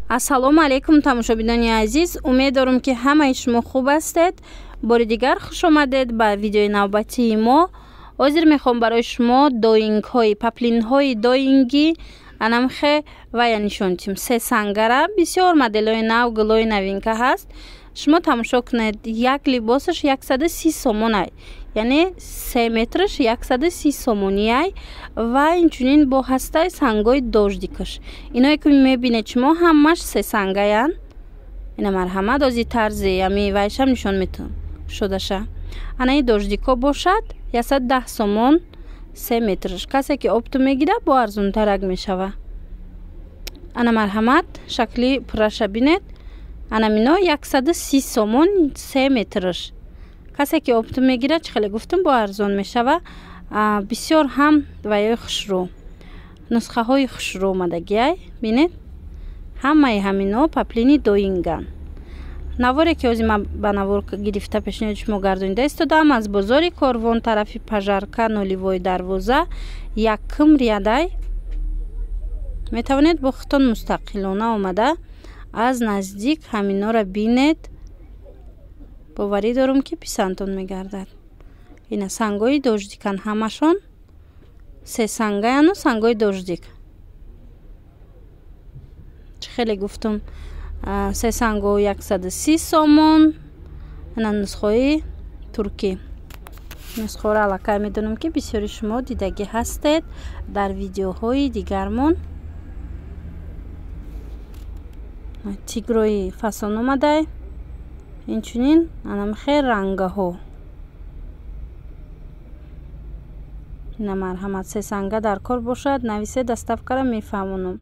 ассалому алейкум тамошобинони азиз, умед дорам ки ҳамаи шумо хуб ҳастед. бори дигар хуш омадед ба видеои навбатии мо. ҳозир мехоҳам барои шумо доингҳои паплинҳои доинги анамхе вая нишонтим. се сангара бисёр моделҳои нав гулои новинка ҳаст. шумо тамошо кунед, як либосаш 130 сомон ай, яъне 3 метраш 130 сомони ай ва инчунин бо ҳастаи сангои дождикаш. Иное ки мебинед шумо ҳамаш се сангаян. ина марҳамат ози тарзи ами вайшам нишон метавон шудаша. анаи дождико бошад 110 сомон 3 метраш. касе ки опту мегира бо арзунтарак мешава. ана марҳамат шакли пураша бинед. анамино 130 сомон 3 метраш. касе ки опту мегира чӣ хеле гуфтам бо арзон мешава. бисёр ҳам ваёи хушрӯ, нусхаҳои хушрӯ омадагиай бинед. ҳамаи ҳамино паплини доинган. наворе ки ҳозир ман ба навор гирифта пешниҳоди шумо гардонида истодаам аз бозори Корвон тарафи Пажарка нулевой дарвоза якм риадай. метавонед бо хитон мустақилона омада аз наздик ҳаминора бинед. боварӣ дорам ки писандтон мегардад. ина сангои дождикан ҳамашон. се сангаяну сангои дождик. чӣ хеле гуфтам, се санго 130 сомон. ина нусхои туркӣ. нусхоро аллакай медонам ки бисёри шумо дидагӣ ҳастед дар видеоҳои дигармон. тигрои фасон омадай. инчунин анамхе рангаҳо. ина марҳамат се санга дар кор бошад. нависед, даставкара мефаҳмонам.